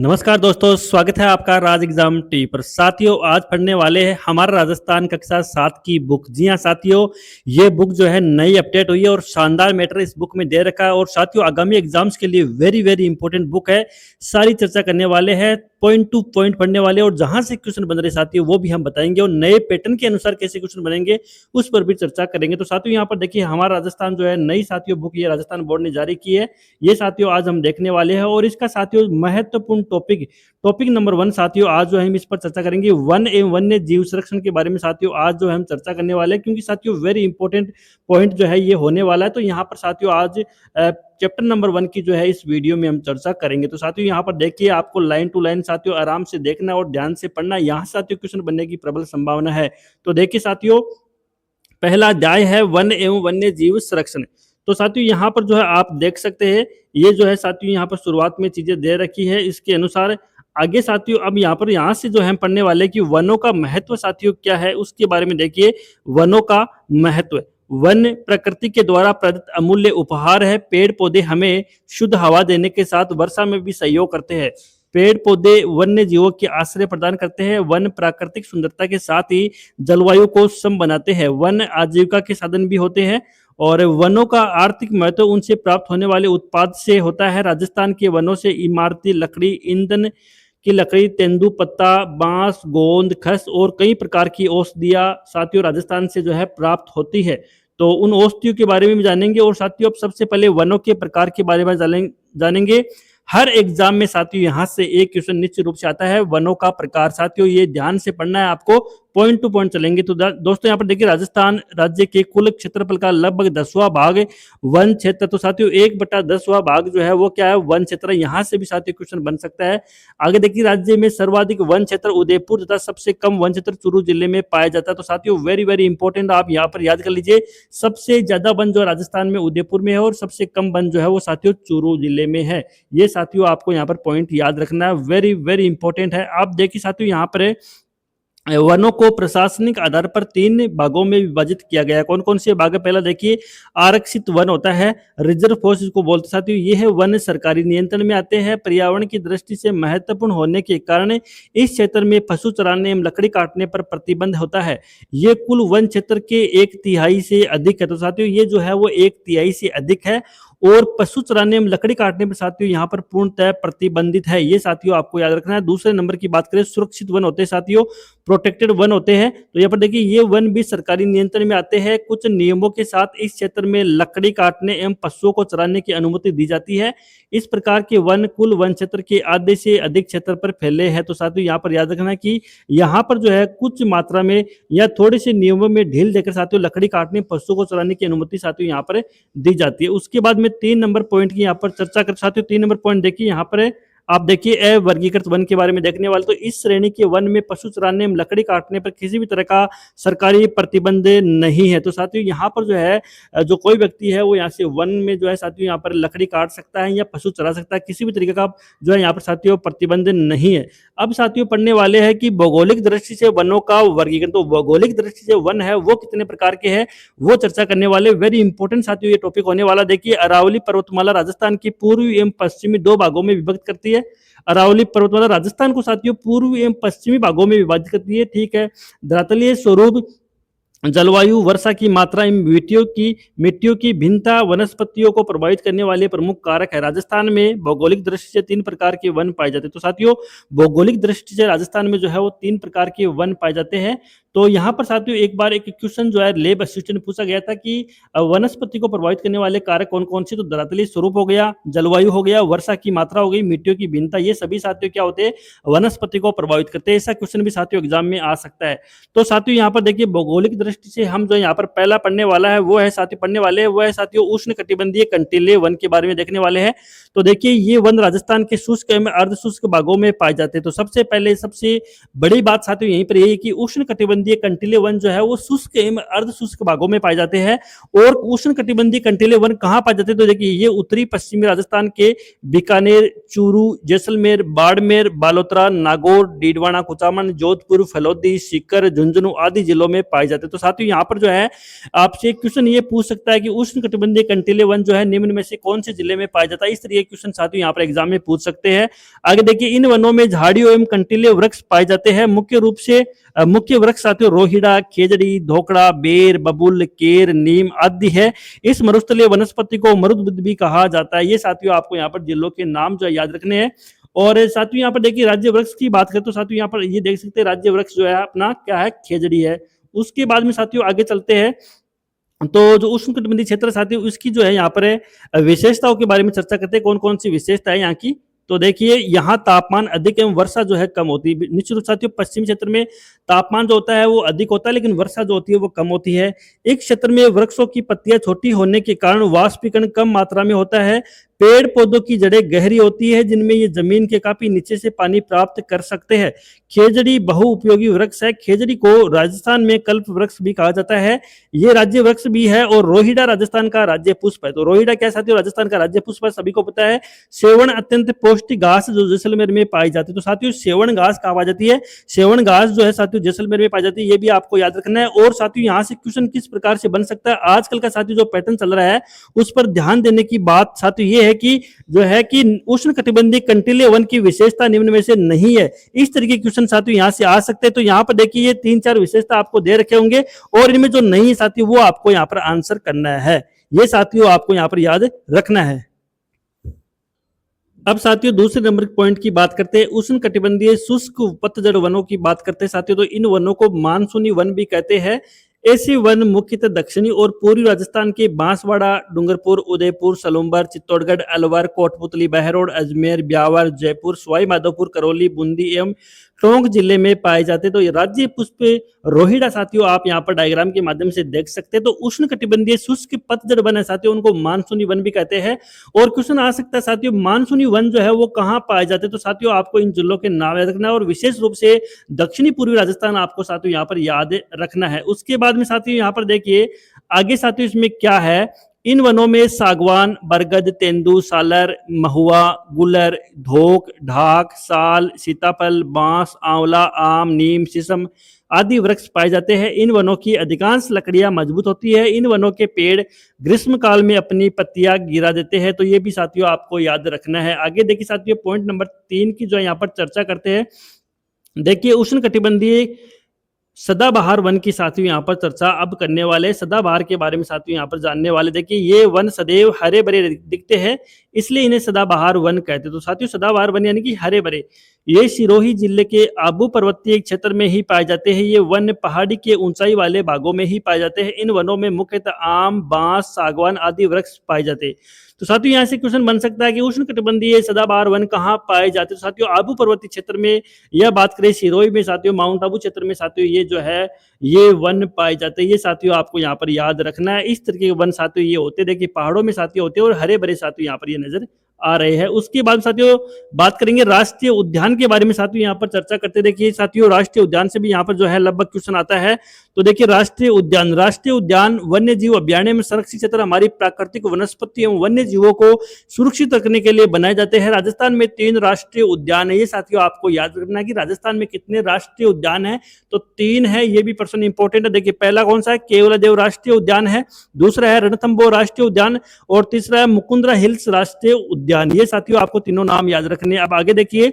नमस्कार दोस्तों, स्वागत है आपका राज एग्जाम टी पर। साथियों, आज पढ़ने वाले हैं हमारा राजस्थान कक्षा 7 की बुक। जी हाँ साथियों, ये बुक जो है नई अपडेट हुई है और शानदार मैटर इस बुक में दे रखा है। और साथियों, आगामी एग्जाम्स के लिए वेरी वेरी इंपॉर्टेंट बुक है। सारी चर्चा करने वाले हैं, पॉइंट टू पॉइंट पढ़ने वाले, और जहां से क्वेश्चन बन रहे साथियों वो भी हम बताएंगे, और नए पैटर्न के अनुसार कैसे क्वेश्चन बनेंगे उस पर भी चर्चा करेंगे। तो साथियों, यहाँ पर देखिए हमारा राजस्थान जो है नई साथियों बुक ये राजस्थान बोर्ड ने जारी की है। ये साथियों आज हम देखने वाले हैं, और इसका साथियों महत्वपूर्ण टॉपिक नंबर 1 साथियों आज जो है हम इस पर चर्चा करेंगे वन एवं वन्य जीव संरक्षण के बारे में। साथियों आज जो है हम चर्चा करने वाले हैं, क्योंकि साथियों वेरी इंपॉर्टेंट पॉइंट जो है ये होने वाला है। तो यहाँ पर साथियों आज चैप्टर नंबर 1 की जो है इस वीडियो में हम चर्चा करेंगे। तो साथियों यहाँ पर देखिए, आपको लाइन टू लाइन साथियों आराम से देखना और ध्यान से पढ़ना। यहाँ साथियों क्वेश्चन बनने की प्रबल संभावना है। तो देखिए साथियों, पहला अध्याय है वन एवं वन्य जीव संरक्षण। तो साथियों यहाँ पर जो है आप देख सकते हैं, ये जो है साथियों यहाँ पर शुरुआत में चीजें दे रखी है इसके अनुसार। आगे साथियों अब यहाँ से जो है हम पढ़ने वाले कि वनों का महत्व साथियों क्या है उसके बारे में देखिए। वनों का महत्व, वन प्रकृति के द्वारा प्रदत्त अमूल्य उपहार है। पेड़ पौधे हमें शुद्ध हवा देने के साथ वर्षा में भी सहयोग करते हैं। पेड़ पौधे वन्य जीवों के आश्रय प्रदान करते हैं। वन प्राकृतिक सुंदरता के साथ ही जलवायु को सम बनाते हैं। वन आजीविका के साधन भी होते हैं। और वनों का आर्थिक महत्व उनसे प्राप्त होने वाले उत्पाद से होता है। राजस्थान के वनों से इमारती लकड़ी, ईंधन की लकड़ी, तेंदुपत्ता, बांस, गोंद, खस और कई प्रकार की औषधियां साथियों राजस्थान से जो है प्राप्त होती है। तो उन औषधियों के बारे में भी जानेंगे। और साथियों अब सबसे पहले वनों के प्रकार के बारे में जानेंगे। हर एग्जाम में साथियों यहाँ से एक क्वेश्चन निश्चित रूप से आता है, वनों का प्रकार। साथियों ये ध्यान से पढ़ना है आपको, पॉइंट टू पॉइंट चलेंगे। तो दोस्तों यहाँ पर देखिए, राजस्थान राज्य के कुल क्षेत्रफल का लगभग 10वां भाग वन क्षेत्र। तो साथियों 1/10वां भाग जो है वो क्या है, वन क्षेत्र। यहाँ से भी साथियों क्वेश्चन बन सकता है। आगे देखिए, राज्य में सर्वाधिक वन क्षेत्र उदयपुर तथा सबसे कम वन क्षेत्र चूरू जिले में पाया जाता है। तो साथियों वेरी वेरी इंपॉर्टेंट, आप यहाँ पर याद कर लीजिए, सबसे ज्यादा वन जो राजस्थान में उदयपुर में है, और सबसे कम वन जो है वो साथियों चूरू जिले में है। ये साथियों आपको यहाँ पर पॉइंट याद रखना है, वेरी वेरी इंपॉर्टेंट है। आप देखिए साथियों यहाँ पर वनों को प्रशासनिक आधार पर 3 भागों में विभाजित किया गया है। कौन कौन से भाग है? पहला देखिए, आरक्षित वन होता है, रिजर्व फॉरेस्ट इसको बोलते हैं साथियों। ये है वन सरकारी नियंत्रण में आते हैं। पर्यावरण की दृष्टि से महत्वपूर्ण होने के कारण इस क्षेत्र में पशु चराने एवं लकड़ी काटने पर प्रतिबंध होता है। ये कुल वन क्षेत्र के 1/3 से अधिक है। तो साथियों ये जो है वो 1/3 से अधिक है। और पशु चराने में लकड़ी काटने पर साथियों यहाँ पर पूर्णतः प्रतिबंधित है। ये साथियों आपको याद रखना है। दूसरे नंबर की बात करें, सुरक्षित वन होते हैं साथियों, प्रोटेक्टेड वन होते हैं। तो यहाँ पर देखिए, ये वन भी सरकारी नियंत्रण में आते हैं। कुछ नियमों के साथ इस क्षेत्र में लकड़ी काटने एवं पशुओं को चराने की अनुमति दी जाती है। इस प्रकार के वन कुल वन क्षेत्र के आधे से अधिक क्षेत्र पर फैले हैं। तो साथियों यहाँ पर याद रखना कि यहाँ पर जो है कुछ मात्रा में या थोड़े से नियमों में ढील देकर साथियों लकड़ी काटने, पशुओं को चराने की अनुमति साथियों यहाँ पर दी जाती है। उसके बाद में 3 नंबर पॉइंट की यहाँ पर चर्चा कर साथियों। 3 नंबर पॉइंट देखिए, यहाँ पर आप देखिए अवर्गीकृत वन के बारे में देखने वाले। तो इस श्रेणी के वन में पशु चराने में लकड़ी काटने पर किसी भी तरह का सरकारी प्रतिबंध नहीं है। तो साथियों यहाँ पर जो है जो कोई व्यक्ति है वो यहाँ से वन में जो है साथियों यहाँ पर लकड़ी काट सकता है या पशु चरा सकता है, किसी भी तरीके का जो है यहाँ पर साथियों प्रतिबंध नहीं है। अब साथियों पढ़ने वाले हैं कि भौगोलिक दृष्टि से वनों का वर्गीकरण। तो भौगोलिक दृष्टि से वन है वो कितने प्रकार के हैं वो चर्चा करने वाले। वेरी इंपॉर्टेंट साथियों ये टॉपिक होने वाला। देखिए, अरावली पर्वतमाला राजस्थान की पूर्वी एवं पश्चिमी 2 भागों में विभक्त करती है। अरावली पर्वतमाला राजस्थान को साथियों पूर्वी एवं पश्चिमी भागों में विभाजित करती है। ठीक है। धरातलीय स्वरूप, जलवायु, वर्षा की मात्रा, मिट्टियों की भिन्नता वनस्पतियों को प्रभावित करने वाले प्रमुख कारक है। राजस्थान में भौगोलिक दृष्टि से 3 प्रकार के वन पाए जाते हैं। तो साथियों भौगोलिक दृष्टि से राजस्थान में जो है वो 3 प्रकार के वन पाए जाते हैं। तो यहाँ पर साथियों एक बार एक क्वेश्चन जो है लेब असिस्टेंट ने पूछा गया था कि वनस्पति को प्रभावित करने वाले कारक कौन कौन से। तो धरातलीय स्वरूप हो गया, जलवायु हो गया, वर्षा की मात्रा हो गई, मिट्टियों की भिन्नता, ये सभी साथियों क्या होते हैं, वनस्पति को प्रभावित करते हैं। ऐसा क्वेश्चन भी साथियों एग्जाम में आ सकता है। तो साथियों यहाँ पर देखिए, भौगोलिक दृष्टि से हम जो यहाँ पर पहला पढ़ने वाला है वो है साथियों पढ़ने वाले वो है साथियों उष्ण कटिबंधीय कंटीले वन के बारे में देखने वाले हैं। तो देखिए, ये वन राजस्थान के शुष्क एवं अर्ध शुष्क भागों में पाए जाते हैं। तो सबसे पहले सबसे बड़ी बात साथियों यहीं पर यही कि उष्ण कटिबंधीय कटिबंधीय कंटीले वन जो है वो शुष्क एवं अर्ध शुष्क भागों में पाए जाते हैं। और उष्ण कटिबंधीय कंटीले वन कहाँ पाए जाते हैं, तो देखिए ये उत्तरी पश्चिमी राजस्थान के बीकानेर, चूरू, जैसलमेर, बाड़मेर, बालोतरा, नागौर, डीडवाना, कुचामन, जोधपुर, फलोदी, सीकर, झुंझुनू आदि जिलों में पाए जाते हैं। तो साथियों यहाँ पर जो है आपसे क्वेश्चन ये पूछ सकता है कि उष्ण कटिबंधीय कंटीले वन जो है निम्न में से कौन से जिले में पाया जाता है। इस तरह के क्वेश्चन साथियों यहाँ पर एग्जाम में पूछ सकते हैं। आगे देखिए, इन वनों में झाड़ियों एवं कंटीले वृक्ष पाए जाते हैं। मुख्य रूप से मुख्य वृक्ष साथियों रोहिड़ा, खेजड़ी, धोकड़ा, बेर, बबुल, केर, नीम आदि है। इस मरुस्थलीय वनस्पति को मरुद भी कहा जाता है। ये साथियों आपको यहाँ पर जिलों के नाम जो है याद रखने हैं। और साथियों यहाँ पर देखिए राज्य वृक्ष की बात करें तो साथियों यहाँ पर ये देख सकते हैं राज्य वृक्ष जो है अपना क्या है, खेजड़ी है। उसके बाद में साथियों आगे चलते हैं तो जो उष्णकटिबंधीय क्षेत्र साथियों उसकी जो है यहाँ पर विशेषताओं के बारे में चर्चा करते हैं। कौन कौन सी विशेषता है यहाँ की, तो देखिए यहाँ तापमान अधिक एवं वर्षा जो है कम होती है। निश्चित रूप साथियों पश्चिमी क्षेत्र में तापमान जो होता है वो अधिक होता है, लेकिन वर्षा जो होती है वो कम होती है। एक क्षेत्र में वृक्षों की पत्तियां छोटी होने के कारण वाष्पीकरण कम मात्रा में होता है। पेड़ पौधों की जड़ें गहरी होती है जिनमें ये जमीन के काफी नीचे से पानी प्राप्त कर सकते हैं। खेजड़ी बहुउपयोगी वृक्ष है। खेजड़ी को राजस्थान में कल्प वृक्ष भी कहा जाता है। ये राज्य वृक्ष भी है। और रोहिड़ा राजस्थान का राज्य पुष्प है। तो रोहिड़ा क्या साथियों राजस्थान का राज्य पुष्प है, सभी को पता है। सेवण अत्यंत पौष्टिक घास जो जैसलमेर में पाई जाती है। तो साथियों सेवण घास कहा पाई जाती है, सेवण घास जो है साथियों जैसलमेर में पाई जाती है, ये भी आपको याद रखना है। और साथियों यहाँ से क्वेश्चन किस प्रकार से बन सकता है, आजकल का साथियों जो पैटर्न चल रहा है उस पर ध्यान देने की बात साथियों ये है कि जो है कि उष्ण कटिबंधीय कंटीले वन की विशेषता निम्न में से नहीं है। इस तरीके के क्वेश्चन साथियों यहाँ से आ सकते हैं। तो यहाँ पर देखिए ये 3-4 विशेषता आपको दे रखे होंगे और इनमें जो नहीं है साथियों वो आपको यहाँ पर आंसर करना है। ये साथियों आपको यहाँ पर याद रखना है। अब साथियों दूसरे नंबर पॉइंट की बात करते हैं, उष्ण कटिबंधीय शुष्क पतझड़ वनों की बात करते हैं साथियों। तो इन वनों को मानसूनी वन भी कहते हैं। ऐसे वन मुख्यतः दक्षिणी और पूर्वी राजस्थान के बांसवाड़ा, डूंगरपुर, उदयपुर, सलूम्बर, चित्तौड़गढ़, अलवर, कोटपुतली, बहरोड, अजमेर, ब्यावर, जयपुर, सवाई माधोपुर, करौली, बूंदी एवं टोंक जिले में पाए जाते हैं। तो ये राज्य पुष्प रोहिड़ा साथियों आप यहाँ पर डायग्राम के माध्यम से देख सकते हैं। तो उष्ण कटिबंधीय शुष्क पतझड़ वन है साथियों, उनको मानसूनी वन भी कहते हैं। और क्वेश्चन आ सकता है साथियों मानसूनी वन जो है वो कहाँ पाए जाते हैं, तो साथियों आपको इन जिलों के नाम याद रखना है और विशेष रूप से दक्षिणी पूर्वी राजस्थान आपको साथियों यहाँ पर याद रखना है। उसके बाद में साथियों यहाँ पर देखिए आगे साथियों इसमें क्या है, इन वनों में सागवान, बरगद, तेंदू, सालर, महुआ, गुलर, धोक, ढाक, साल, सीताफल, बांस, आंवला, आम, नीम, शीशम आदि वृक्ष पाए जाते हैं। इन वनों की अधिकांश लकड़ियां मजबूत होती है। इन वनों के पेड़ ग्रीष्म काल में अपनी पत्तियां गिरा देते हैं। तो ये भी साथियों आपको याद रखना है। आगे देखिए साथियों पॉइंट नंबर 3 की जो यहाँ पर चर्चा करते हैं। देखिए उष्ण कटिबंधीय सदाबहार वन की साथियों यहाँ पर चर्चा अब करने वाले, सदाबहार के बारे में साथियों यहाँ पर जानने वाले। देखिए ये वन सदैव हरे भरे दिखते हैं इसलिए इन्हें सदाबहार वन कहते हैं। तो साथियों सदाबहार वन यानी कि हरे भरे, ये सिरोही जिले के आबू पर्वतीय क्षेत्र में ही पाए जाते हैं। ये वन पहाड़ी के ऊंचाई वाले भागों में ही पाए जाते हैं। इन वनों में मुख्यतः आम, बांस, सागवान आदि वृक्ष पाए जाते हैं। तो साथियों यहाँ से क्वेश्चन बन सकता है कि उष्ण कटिबंधीय सदाबहार वन कहाँ पाए जाते हैं। तो साथियों आबू पर्वतीय क्षेत्र में, यह बात करें सिरोही में साथियों, माउंट आबू क्षेत्र में साथियों ये जो है ये वन पाए जाते हैं। ये साथियों आपको यहाँ पर याद रखना है। इस तरीके के वन साथियों ये होते हैं, देखिए पहाड़ों में साथियों होते हैं और हरे भरे साथियों यहाँ पर ये नजर आ रहे हैं। उसके बाद साथियों बात करेंगे राष्ट्रीय उद्यान के बारे में, साथियों यहाँ पर चर्चा करते। देखिए साथियों राष्ट्रीय उद्यान से भी यहाँ पर जो है लगभग क्वेश्चन आता है। तो देखिए राष्ट्रीय उद्यान वन्य जीव अभ्यारण्य में संरक्षित क्षेत्र हमारी प्राकृतिक वनस्पति एवं वन्य जीवों को सुरक्षित रखने के लिए बनाए जाते हैं। राजस्थान में 3 राष्ट्रीय उद्यान है। ये साथियों आपको याद रखना है कि राजस्थान में कितने राष्ट्रीय उद्यान है, तो 3 है। ये भी प्रश्न इंपॉर्टेंट है। देखिए पहला कौन सा है, केवलादेव राष्ट्रीय उद्यान है, दूसरा है रणथंबोर राष्ट्रीय उद्यान और तीसरा है मुकुंदरा हिल्स राष्ट्रीय उद्यान। ये साथियों आपको तीनों नाम याद रखने हैं। अब आगे देखिए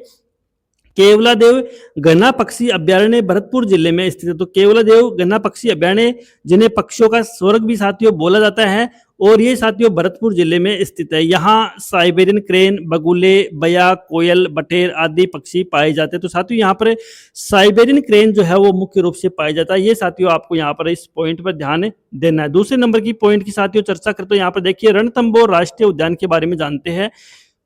केवलादेव गन्ना पक्षी अभ्यारण्य भरतपुर जिले में स्थित है। तो केवलादेव गन्ना पक्षी अभ्यारण्य जिन्हें पक्षियों का स्वर्ग भी साथियों बोला जाता है और ये साथियों भरतपुर जिले में स्थित है। यहाँ साइबेरियन क्रेन, बगुले, बया, कोयल, बटेर आदि पक्षी पाए जाते हैं। तो साथियों यहाँ पर साइबेरियन क्रेन जो है वो मुख्य रूप से पाया जाता है। ये साथियों आपको यहाँ पर इस पॉइंट पर ध्यान देना है। दूसरे नंबर की पॉइंट की साथियों चर्चा करते हैं। यहाँ पर देखिए रणथंबोर राष्ट्रीय उद्यान के बारे में जानते हैं।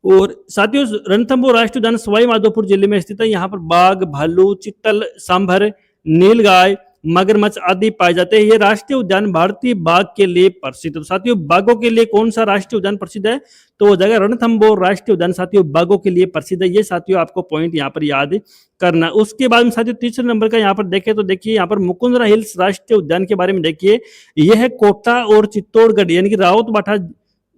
और साथियों रणथंबोर राष्ट्रीय उद्यान सवाई माधोपुर जिले में स्थित है। यहाँ पर बाघ, भालू, चित्तल, सांभर, नीलगाय, मगरमच्छ आदि पाए जाते हैं। ये राष्ट्रीय उद्यान भारतीय बाघ के लिए प्रसिद्ध है। तो साथियों बाघों के लिए कौन सा राष्ट्रीय उद्यान प्रसिद्ध है? तो वो जगह रणथंभौर राष्ट्रीय उद्यान साथियों बाघों के लिए प्रसिद्ध है। ये साथियों आपको पॉइंट यहाँ पर याद करना। उसके बाद में साथियों तीसरे नंबर का यहाँ पर देखें तो देखिए यहाँ पर मुकुंदरा हिल्स राष्ट्रीय उद्यान के बारे में देखिए। यह कोटा और चित्तौड़गढ़ यानी कि राउत बाटा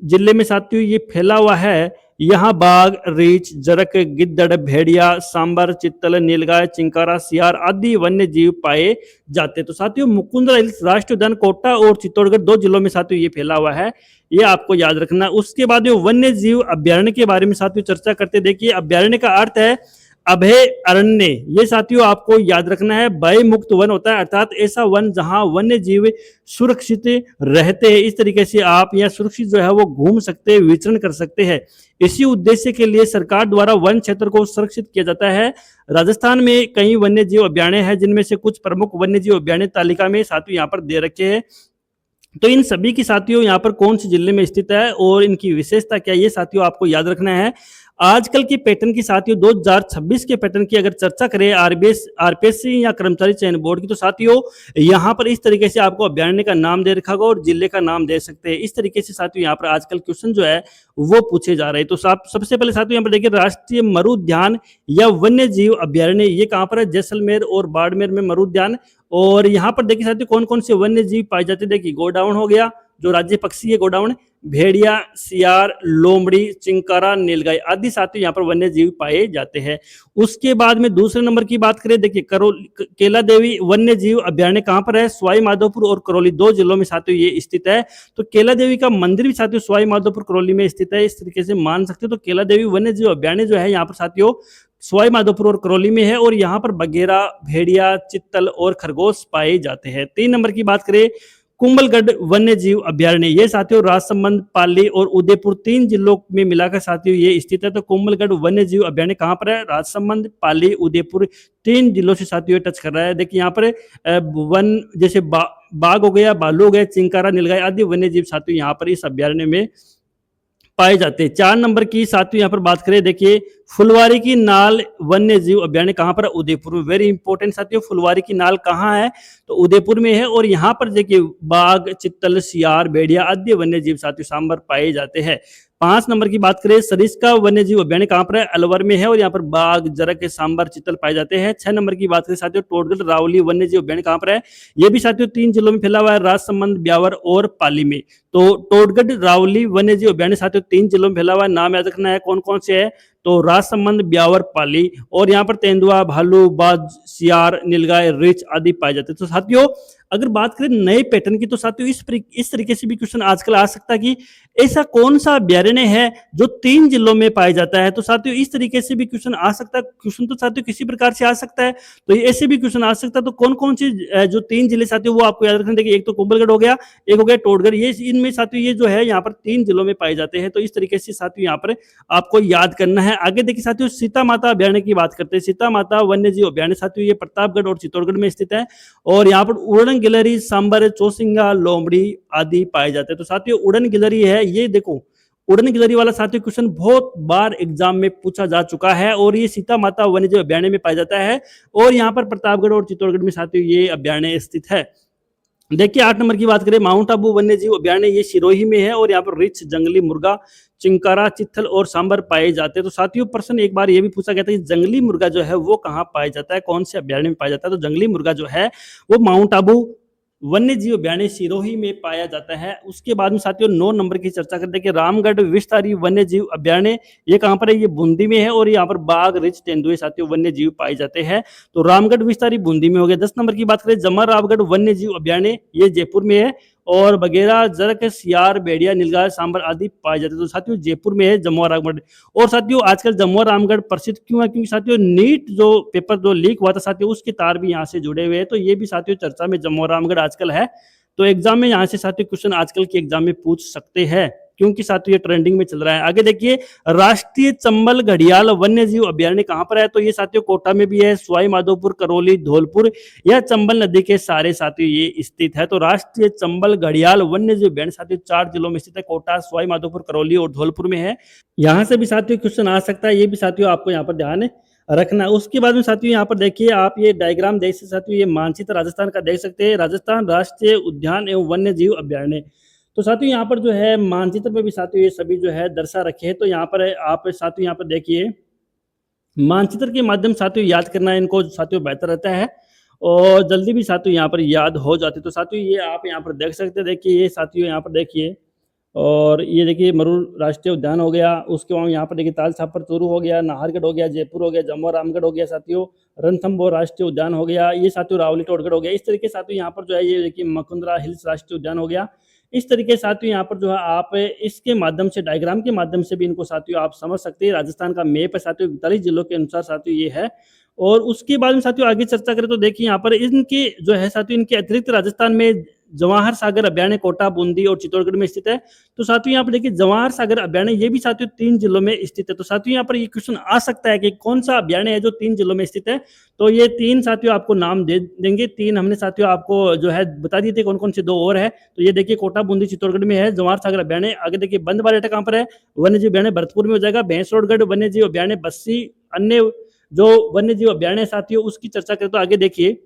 जिले में साथियों ये फैला हुआ है। यहाँ बाघ, रीछ, जरक, गिद्धड़, भेड़िया, सांबर, चित्तल, नीलगाय, चिंकारा, सियार आदि वन्य जीव पाए जाते हैं। तो साथियों मुकुंदरा हिल्स राष्ट्रीय उद्यान कोटा और चित्तौड़गढ़ 2 जिलों में साथियों ये फैला हुआ है, ये आपको याद रखना। उसके बाद वन्य जीव अभ्यारण्य के बारे में साथियों चर्चा करते देखिए। अभ्यारण्य का अर्थ है अभय अरण्य। ये साथियों आपको याद रखना है भय मुक्त वन होता है, अर्थात ऐसा वन जहां वन्य जीव सुरक्षित रहते हैं। इस तरीके से आप यहाँ सुरक्षित जो है वो घूम सकते हैं, विचरण कर सकते हैं। इसी उद्देश्य के लिए सरकार द्वारा वन क्षेत्र को सुरक्षित किया जाता है। राजस्थान में कई वन्य जीव अभ्यारण्य है, जिनमें से कुछ प्रमुख वन्य जीव अभ्यारण्य तालिका में साथियों यहाँ पर दे रखे हैं। तो इन सभी की साथियों यहाँ पर कौन से जिले में स्थित है और इनकी विशेषता क्या है, ये साथियों आपको याद रखना है। आजकल की पैटर्न की साथियों 2026 के पैटर्न की अगर चर्चा करें आरपीएससी या कर्मचारी चयन बोर्ड की, तो साथियों यहाँ पर इस तरीके से आपको अभ्यारण्य का नाम दे रखा होगा और जिले का नाम दे सकते हैं। इस तरीके से साथियों यहाँ पर आजकल क्वेश्चन जो है वो पूछे जा रहे हैं। तो सबसे पहले साथियों यहाँ पर देखिए राष्ट्रीय मरु उद्यान या वन्य जीव अभ्यारण्य ये कहाँ पर है? जैसलमेर और बाड़मेर में मरु उद्यान। और यहाँ पर देखिए साथियों कौन कौन से वन्य जीव पाए जाते हैं। देखिए गोडाउन हो गया, जो राज्य पक्षी है गोडाउन, भेड़िया, सियार, लोमड़ी, चिंकारा, नीलगाय आदि साथियों यहाँ पर वन्य जीव पाए जाते हैं। उसके बाद में दूसरे नंबर की बात करें, देखिए केला देवी वन्य जीव अभ्यारण्य कहाँ पर है? सवाई माधोपुर और करौली 2 जिलों में साथियों ये स्थित है। तो केला देवी का मंदिर भी साथियों सवाई माधोपुर करौली में स्थित है, इस तरीके से मान सकते हो। तो केला देवी वन्य जीव अभ्यारण्य जो है यहाँ पर साथियों सवाई माधोपुर और करौली में है और यहाँ पर बगेरा, भेड़िया, चित्तल और खरगोश पाए जाते हैं। 3 नंबर की बात करें कुंभलगढ़ वन्य जीव अभ्यारण्य, ये साथियों राजसमंद, पाली और उदयपुर 3 जिलों में मिलाकर साथियों ये स्थित है। तो कुंभलगढ़ वन्य जीव अभ्यारण्य कहाँ पर है? राजसमंद, पाली, उदयपुर 3 जिलों से साथियों टच कर रहा है। देखिए यहाँ पर वन जैसे बाघ हो गया, भालू हो गया, चिंकारा, नीलगाय आदि वन्य जीव साथियों यहाँ पर इस अभ्यारण्य में पाए जाते हैं। 4 नंबर की साथियों यहाँ पर बात करें, देखिए फुलवारी की नाल वन्य जीव अभ्यारण्य कहाँ पर है? उदयपुर में। वेरी इंपॉर्टेंट साथियों, फुलवारी की नाल कहाँ है? तो उदयपुर में है। और यहाँ पर देखिए बाघ, चित्तल, सियार, भेड़िया आदि वन्य जीव साथियों सांबर पाए जाते हैं। 5 नंबर की बात करें, सरिस्का वन्य जीव अभ्यारण्य कहाँ पर है? अलवर में है और यहाँ पर बाघ, जरक, सांबर, चित्तल पाए जाते हैं। 6 नंबर की बात करें साथियों, टोडगढ़ रावली वन्य जीव अभ्यारण्य कहाँ पर है? ये भी साथियों 3 जिलों में फैला हुआ है, राजसमंद, ब्यावर और पाली में। तो टोडगढ़ रावली वन्य जीव अभ्यारण्य साथियों 3 जिलों में फैला हुआ है। नाम याद रखना है कौन कौन से है, तो राजसमंद, ब्यावर, पाली। और यहाँ पर तेंदुआ, भालू, बाज, सियार, नीलगाय, रीछ आदि पाए जाते हैं। तो साथियों अगर बात करें नए पैटर्न की, तो साथियों इस तरीके से भी क्वेश्चन आजकल आ सकता है कि ऐसा कौन सा अभ्यारण्य है जो 3 जिलों में पाया जाता है। तो साथियों इस तरीके से भी क्वेश्चन आ सकता है। क्वेश्चन तो साथियों किसी प्रकार से आ सकता है, तो ऐसे भी क्वेश्चन आ सकता है। तो कौन कौन से जो 3 जिले साथियों वो आपको याद रखना। देखिए एक तो कुंभलगढ़ हो गया, एक हो गया टोडगढ़, ये इनमें साथियों ये जो है यहाँ पर 3 जिलों में पाए जाते हैं। तो इस तरीके से साथियों यहाँ पर आपको याद करना है। आगे देखिए साथियों सीता माता अभ्यारण्य की बात करते हैं। सीता माता वन्य जीव अभ्यारण्य साथियों ये प्रतापगढ़ और चित्तौड़गढ़ में स्थित है और यहाँ पर उड़न गिलहरी, सांबर, चौसिंगा, लोमड़ी आदि पाए जाते हैं। तो साथियों उड़न गिलहरी है, ये देखो उड़न गिलहरी वाला साथियों क्वेश्चन बहुत बार एग्जाम में पूछा जा चुका है और ये सीता माता वन्यजीव अभ्यारण्य में पाया जाता है और यहाँ पर प्रतापगढ़ और चित्तौड़गढ़ में साथियों ये अभ्यारण्य स्थित है। देखिए 8 नंबर की बात करें, माउंट आबू वन्य जीव अभ्यारण्य ये सिरोही में है और यहाँ पर रिछ, जंगली मुर्गा, चिंकारा, चित्थल और सांबर पाए जाते हैं। तो साथियों प्रश्न एक बार ये भी पूछा गया था कि जंगली मुर्गा जो है वो कहाँ पाया जाता है, कौन से अभ्यारण्य में पाया जाता है। तो जंगली मुर्गा जो है वो माउंट आबू वन्य जीव अभ्यारण्य सिरोही में पाया जाता है। उसके बाद में साथियों 9 नंबर की चर्चा करते हैं कि रामगढ़ विस्तारी वन्य जीव अभ्यारण्य ये कहाँ पर है? ये बूंदी में है और यहाँ पर बाघ, रिछ, तेंदुए साथियों वन्य जीव पाए जाते हैं। तो रामगढ़ विस्तारी बूंदी में हो गया। 10 नंबर की बात करें, जमर रावगढ़ वन्य जीव अभ्यारण्य ये जयपुर में है और बगेरा, जरक, सियार, भेड़िया, नीलगाय, सांबर आदि पाए जाते हैं। तो साथियों जयपुर में है जमुआ रामगढ़। और साथियों आजकल जमुआ रामगढ़ प्रसिद्ध क्यों है? क्योंकि साथियों नीट जो पेपर जो लीक हुआ था साथियों उसके तार भी यहाँ से जुड़े हुए हैं। तो ये भी साथियों चर्चा में जमुआ रामगढ़ आजकल है। तो एग्जाम में यहाँ से साथियों क्वेश्चन आजकल के एग्जाम में पूछ सकते हैं क्योंकि साथियों ये ट्रेंडिंग में चल रहा है। आगे देखिए राष्ट्रीय चंबल घड़ियाल वन्य जीव अभ्यारण्य कहाँ पर है? तो ये साथियों कोटा में भी है, सवाई माधोपुर, करौली, धौलपुर या चंबल नदी के सारे साथियों ये स्थित है। तो राष्ट्रीय चंबल घड़ियाल वन्य जीव अभ्यारण्य साथियों 4 जिलों में स्थित है, कोटा, सवाई माधोपुर, करौली और धौलपुर में है। यहाँ से भी साथियों क्वेश्चन आ सकता है, ये भी साथियों आपको यहाँ पर ध्यान रखना। उसके बाद में साथियों यहाँ पर देखिए आप ये डायग्राम देख सकते साथियों, ये मानचित्र राजस्थान का देख सकते हैं, राजस्थान राष्ट्रीय उद्यान एवं वन्य जीव अभ्यारण्य। तो साथियों यहाँ पर जो है मानचित्र में भी साथियों ये सभी जो है दर्शा रखे हैं। तो यहाँ पर आप साथियों यहाँ पर देखिए मानचित्र के माध्यम से साथियों याद करना इनको साथियों बेहतर रहता है और जल्दी भी साथियों यहाँ पर याद हो जाती है। तो साथियों ये आप यहाँ पर देख सकते हैं, देखिए ये साथियों यहाँ पर देखिए, और ये देखिए मरूर राष्ट्रीय उद्यान हो गया, उसके बाद यहाँ पर देखिए ताल छापर चूरू हो गया, नाहरगढ़ हो गया, जयपुर हो गया, जम्मू रामगढ़ हो गया साथियों, रणथंभौर राष्ट्रीय उद्यान हो गया, ये साथियों रावली टोडगढ़ हो गया। इस तरीके से साथियों यहाँ पर जो है ये देखिए मुकुंदरा हिल्स राष्ट्रीय उद्यान हो गया। इस तरीके से साथियों यहाँ पर जो है आप इसके माध्यम से डायग्राम के माध्यम से भी इनको साथियों आप समझ सकते हैं। राजस्थान का मैप है साथियों, 41 जिलों के अनुसार साथियों ये है। और उसके बाद में साथियों आगे चर्चा करें तो देखिए यहाँ पर इनके जो है साथियों इनके अतिरिक्त राजस्थान में जवाहर सागर अभ्यारण्य कोटा, बूंदी और चित्तौड़गढ़ में स्थित है। तो साथियों यहाँ पर देखिए जवाहर सागर अभ्यारण्य ये भी साथियों 3 जिलों में स्थित है। तो साथियों यहाँ पर ये क्वेश्चन आ सकता है कि कौन सा अभ्यारण्य है जो 3 जिलों में स्थित है। तो ये 3 साथियों आपको नाम दे देंगे, 3 हमने साथियों आपको जो है बता दिए थे, कौन कौन से 2 और है। तो ये देखिए कोटा, बूंदी, चित्तौड़गढ़ में है जवाहर सागर अभ्यारण्य। आगे देखिए बंद बारेटा कहाँ पर है, वन्य जीव अभ्यारण्य भरतपुर में हो जाएगा। भैंसरोडगढ़ वन्य जीव अभ्यारण्य, बस्सी अन्य जो वन्य जीव अभ्यारण्य साथियों उसकी चर्चा करें तो आगे देखिए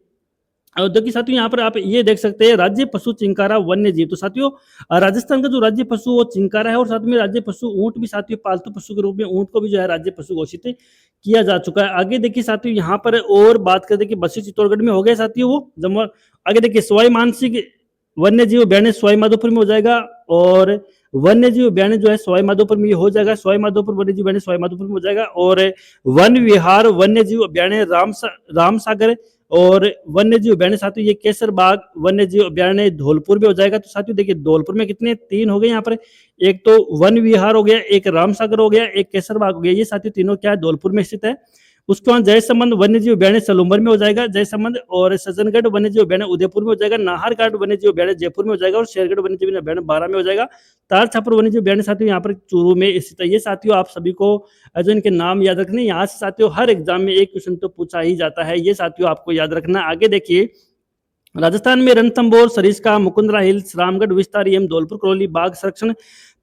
औद्योगिक साथियों यहाँ पर आप ये देख सकते हैं राज्य पशु चिंकारा वन्य जीव। तो साथियों राजस्थान का जो राज्य पशु वो चिंकारा है और साथ में राज्य पशु ऊंट भी साथियों पालतू पशु के रूप में ऊंट को भी जो है राज्य पशु घोषित किया जा चुका है। आगे देखिए साथियों यहाँ पर और बात करते हैं कि बस्सी चित्तौड़गढ़ में हो गया साथियों वो जम्मू। आगे देखिए सवाई मानसिंह वन्य जीव अभ्यारण्य सवाई माधोपुर में हो जाएगा और वन्य जीव अभ्यारण्य जो है सवाई माधोपुर में हो जाएगा, सवाई माधोपुर वन्य जीव अभ्यारण्य सवाई माधोपुर में हो जाएगा। और वन विहार वन्य जीव अभ्यारण्य राम सागर और वन्य जीव अभ्यारण्य साथियों ये केसर बाग वन्य जीव अभ्यारण्य धौलपुर में हो जाएगा। तो साथियों देखिए धौलपुर में कितने 3 हो गए यहाँ पर, एक तो वन विहार हो गया, एक राम सागर हो गया, एक केसर बाग हो गया। ये साथियों तीनों क्या है धौलपुर में स्थित है। उसके बाद जयसंबंध वन्य जीव अभ्यारण्य सलूम्बर में हो जाएगा, जयसंबंध और सज्जनगढ़ वन्य जीव अभ्यारण्य उदयपुर में हो जाएगा, नाहरगढ़ वन्य जीव अभ्यारण्य जयपुर में हो जाएगा और शेरगढ़ वन्य जीव अभ्यारण्य बारा में हो जाएगा। तार छापर वन्य जीव अभ्यारण्य साथियों यहाँ पर चूरू में स्थित है। ये साथियों आप सभी को जो इनके नाम याद रखने, यहाँ से साथियों हर एग्जाम में एक क्वेश्चन तो पूछा ही जाता है, ये साथियों आपको याद रखना। आगे देखिए राजस्थान में रणथंभौर, सरिस्का, मुकुंदरा हिल्स, रामगढ़ विस्तार एवं धौलपुर करौली बाघ संरक्षण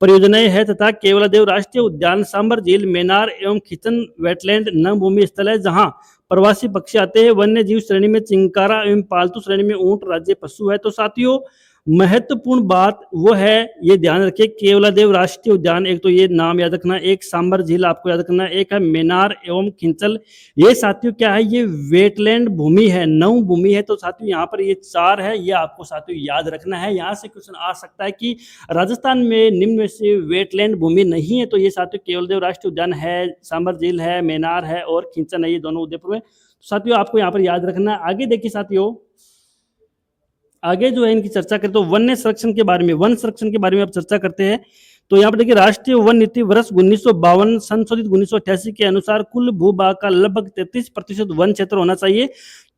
परियोजनाएं है तथा केवलादेव राष्ट्रीय उद्यान, सांबर झील, मेनार एवं खिचन वेटलैंड नम भूमि स्थल है जहां प्रवासी पक्षी आते हैं। वन्य जीव श्रेणी में चिंकारा एवं पालतू श्रेणी में ऊंट राज्य पशु है। तो साथियों महत्वपूर्ण बात वो है, ये ध्यान रखिए केवलादेव राष्ट्रीय उद्यान, एक तो ये नाम याद रखना, एक सांबर झील आपको याद रखना, एक है मेनार एवं खिंचल। ये साथियों क्या है, ये वेटलैंड भूमि है, नव भूमि है। तो साथियों यहाँ पर ये 4 है, ये आपको साथियों याद रखना है। यहाँ से क्वेश्चन आ सकता है कि राजस्थान में निम्न में से वेटलैंड भूमि नहीं है। तो ये साथियों केवलादेव राष्ट्रीय उद्यान है, सांबर झील है, मेनार है और खिंचन है, ये दोनों उदयपुर में। तो साथियों आपको यहाँ पर याद रखना है। आगे देखिए साथियों आगे जो है इनकी चर्चा करें तो वन्य संरक्षण के बारे में, वन संरक्षण के बारे में आप चर्चा करते हैं। तो यहाँ पर देखिए राष्ट्रीय वन नीति वर्ष 1952 संशोधित 1988 के अनुसार कुल भूभाग का लगभग 33% वन क्षेत्र होना चाहिए।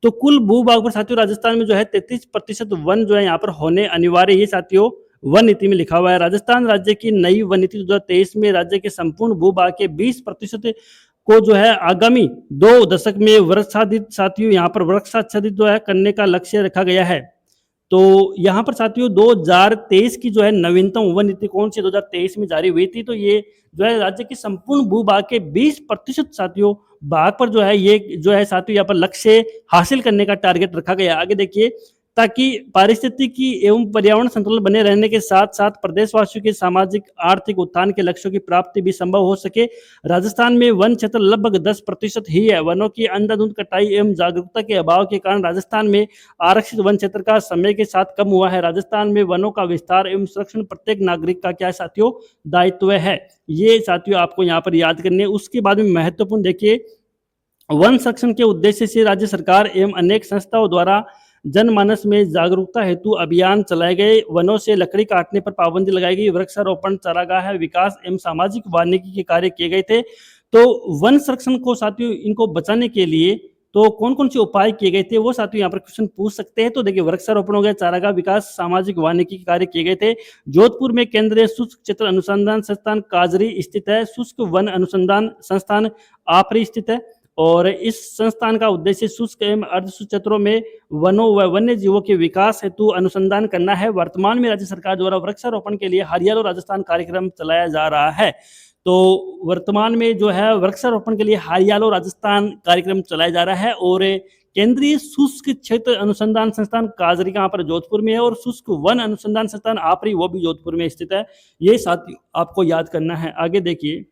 तो कुल भूभाग पर साथियों राजस्थान में जो है 33% वन जो है यहाँ पर होने अनिवार्य, ये साथियों वन नीति में लिखा हुआ है। राजस्थान राज्य की नई वन नीति 2023 में राज्य के संपूर्ण भूभाग के 20% को जो है आगामी 2 दशक में वृक्षाच्छादित साथियों यहाँ पर वृक्षाच्छादित जो है करने का लक्ष्य रखा गया है। तो यहाँ पर साथियों 2023 की जो है नवीनतम वन नीति कौन सी 2023 में जारी हुई थी। तो ये जो है राज्य के संपूर्ण भूभाग के 20% साथियों भाग पर जो है ये जो है साथियों यहाँ पर लक्ष्य हासिल करने का टारगेट रखा गया। आगे देखिए ताकि पारिस्थितिकी एवं पर्यावरण संतुलन बने रहने के साथ साथ प्रदेशवासियों के सामाजिक आर्थिक उत्थान के लक्ष्यों की प्राप्ति भी संभव हो सके, राजस्थान में वन क्षेत्र लगभग 10% ही है। वनों की अंधाधुंध कटाई एवं जागरूकता के अभाव के कारण राजस्थान में आरक्षित वन क्षेत्र का समय के साथ कम हुआ है। राजस्थान में वनों का विस्तार एवं संरक्षण प्रत्येक नागरिक का क्या साथियों दायित्व है, ये साथियों आपको यहाँ पर याद करने। उसके बाद में महत्वपूर्ण देखिए वन संरक्षण के उद्देश्य से राज्य सरकार एवं अनेक संस्थाओं द्वारा जनमानस में जागरूकता हेतु अभियान चलाए गए। वनों से लकड़ी काटने पर पाबंदी लगाई गई, वृक्षारोपण, चारागाह विकास एवं सामाजिक वानिकी के कार्य किए गए थे। तो वन संरक्षण को साथियों इनको बचाने के लिए तो कौन कौन से उपाय किए गए थे वो साथियों यहाँ पर क्वेश्चन पूछ सकते हैं। तो देखिए वृक्षारोपण हो गया, चारागाह विकास, सामाजिक वानिकी के कार्य किए गए थे। जोधपुर में केंद्रीय शुष्क क्षेत्र अनुसंधान संस्थान काजरी स्थित है, शुष्क वन अनुसंधान संस्थान आपरी स्थित है और इस संस्थान का उद्देश्य शुष्क एवं अर्धशुष्क क्षेत्रों में वनों व वन्य जीवों के विकास हेतु अनुसंधान करना है। वर्तमान में राज्य सरकार द्वारा वृक्षारोपण के लिए हरियाणा राजस्थान कार्यक्रम चलाया जा रहा है। तो वर्तमान में जो है वृक्षारोपण के लिए हरियालो राजस्थान कार्यक्रम चलाया जा रहा है और केंद्रीय शुष्क क्षेत्र अनुसंधान संस्थान काजरी यहाँ पर जोधपुर में है और शुष्क वन अनुसंधान संस्थान आपरी वो भी जोधपुर में स्थित है। ये साथियों आपको याद करना है। आगे देखिए,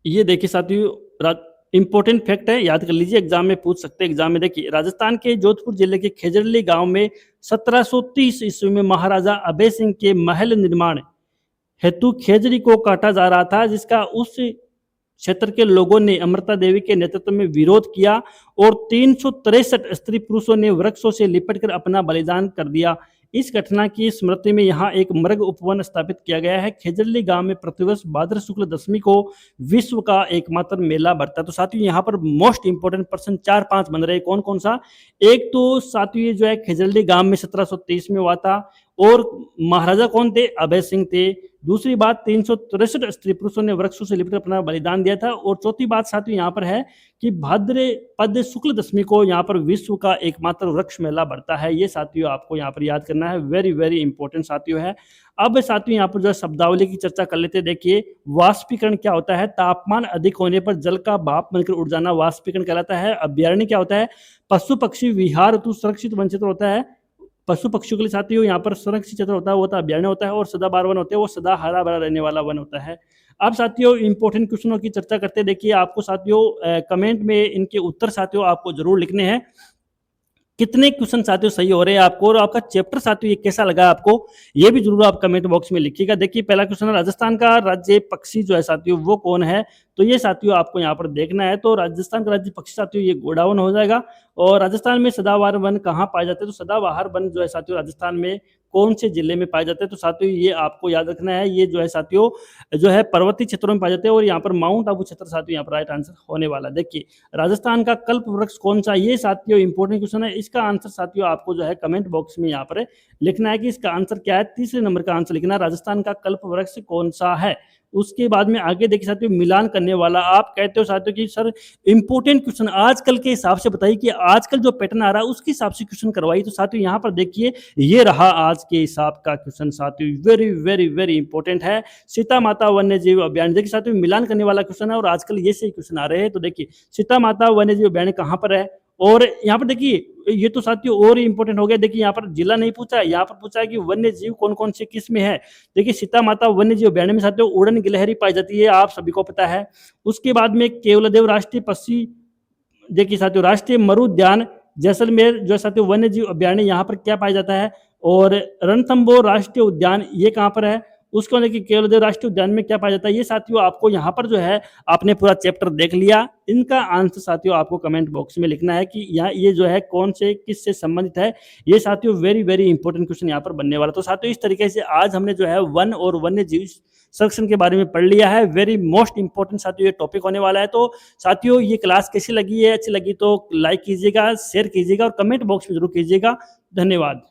ये देखिए साथियों इंपॉर्टेंट फैक्ट है, याद कर लीजिए, एग्जाम में पूछ सकते हैं। एग्जाम में देखिए, राजस्थान के जोधपुर जिले के खेजरली गांव में 1730 ईस्वी में महाराजा अभय सिंह के महल निर्माण हेतु खेजड़ी को काटा जा रहा था, जिसका उस क्षेत्र के लोगों ने अमृता देवी के नेतृत्व में विरोध किया और 363 स्त्री पुरुषों ने वृक्षों से लिपटकर अपना बलिदान कर दिया। इस घटना की स्मृति में यहाँ एक मृग उपवन स्थापित किया गया है। खेजरली गांव में प्रतिवर्ष भाद्र शुक्ल दशमी को विश्व का एकमात्र मेला बढ़ता है। तो साथियों यहाँ पर मोस्ट इंपोर्टेंट पर्सन 4-5 बन रहे, कौन कौन सा? एक तो साथियों ये जो है खेजरली गांव में 1730 में हुआ था और महाराजा कौन थे? अभय सिंह थे। दूसरी बात, 363 स्त्री पुरुषों ने वृक्षों से लिपटकर अपना बलिदान दिया था। और चौथी बात साथियों यहाँ पर है कि भाद्रपद शुक्ल दशमी को यहाँ पर विश्व का एकमात्र वृक्ष मेला बढ़ता है। ये साथियों आपको यहाँ पर याद करना है, वेरी वेरी इंपॉर्टेंट साथियों है। अब साथियों यहाँ पर जो शब्दावली की चर्चा कर लेते हैं। देखिए, वाष्पीकरण क्या होता है? तापमान अधिक होने पर जल का भाप बनकर उड़ जाना वाष्पीकरण कहलाता है। अभ्यारण्य क्या होता है? पशु पक्षी विहार हेतु सुरक्षित वन क्षेत्र होता है। पशु पक्षियों के लिए साथियों यहाँ पर सुरक्षित क्षेत्र होता है, वो होता है अभ्यारण्य होता है। और सदाबहार वन होते हैं, वो सदा हरा भरा रहने वाला वन होता है। अब साथियों इंपॉर्टेंट क्वेश्चनों की चर्चा करते हैं। देखिए, आपको साथियों कमेंट में इनके उत्तर साथियों आपको जरूर लिखने हैं। कितने क्वेश्चन साथियों सही हो रहे हैं आपको और आपका चैप्टर साथियों ये कैसा लगा आपको, ये भी जरूर आप कमेंट बॉक्स में लिखिएगा। देखिए, पहला क्वेश्चन है, राजस्थान का राज्य पक्षी जो है साथियों वो कौन है? तो ये साथियों आपको यहाँ पर देखना है। तो राजस्थान का राज्य पक्षी साथियों ये गोडावन हो जाएगा। और राजस्थान में सदाबहार वन कहाँ पाए जाते हैं? तो सदाबहार वन जो है साथियों राजस्थान में कौन से जिले में पाए जाते हैं? तो साथियों ये आपको याद रखना है, ये जो है साथियों जो है पर्वतीय क्षेत्रों में पाए जाते हैं। और यहाँ पर माउंट आबू क्षेत्र साथियों यहाँ पर राइट आंसर होने वाला। देखिए, राजस्थान का कल्प वृक्ष कौन सा? ये साथियों इंपॉर्टेंट क्वेश्चन है। इसका आंसर साथियों आपको जो है कमेंट बॉक्स में यहाँ पर लिखना है कि इसका आंसर क्या है। तीसरे नंबर का आंसर लिखना है, राजस्थान का कल्प वृक्ष कौन सा है। उसके बाद में आगे देखिए साथियों, मिलान करने वाला। आप कहते हो साथियों कि सर इंपॉर्टेंट क्वेश्चन आजकल के हिसाब से बताइए कि आजकल जो पैटर्न आ रहा है उसके हिसाब से क्वेश्चन करवाइए। तो साथियों यहाँ पर देखिए, ये रहा आज के हिसाब का क्वेश्चन साथियों, वेरी वेरी वेरी इंपॉर्टेंट है। सीता माता वन्य जीव अभ्यारण्य, देखिए साथियों मिलान करने वाला क्वेश्चन है और आजकल ये सही क्वेश्चन आ रहे हैं। तो देखिए, सीता माता वन्य जीव अभ्यारण्य कहाँ पर है? और यहाँ पर देखिए, ये तो साथियों और इंपॉर्टेंट हो गया। देखिए, यहाँ पर जिला नहीं पूछा है, यहाँ पर पूछा है कि वन्य जीव कौन कौन से किस में है। देखिए, सीता माता वन्य जीव अभ्यारण्य में साथियों उड़न गिलहरी पाई जाती है, आप सभी को पता है। उसके बाद में केवलदेव राष्ट्रीय पक्षी, देखिए साथियों राष्ट्रीय मरु उद्यान जैसलमेर जो साथियों वन्य जीव अभ्यारण्य यहाँ पर क्या पाया जाता है। और रणथंबोर राष्ट्रीय उद्यान ये कहाँ पर है? उसको देखिए केवलदेव राष्ट्रीय उद्यान में क्या पाया जाता है। ये साथियों आपको यहाँ पर जो है आपने पूरा चैप्टर देख लिया। इनका आंसर साथियों आपको कमेंट बॉक्स में लिखना है कि यहाँ ये जो है कौन से किस से संबंधित है। ये साथियों वेरी वेरी इंपॉर्टेंट क्वेश्चन यहाँ पर बनने वाला। तो साथियों इस तरीके से आज हमने जो है वन और वन्य जीव संरक्षण के बारे में पढ़ लिया है। वेरी मोस्ट इंपॉर्टेंट साथियों ये टॉपिक होने वाला है। तो साथियों ये क्लास कैसी लगी है? अच्छी लगी तो लाइक कीजिएगा, शेयर कीजिएगा और कमेंट बॉक्स में जरूर कीजिएगा। धन्यवाद।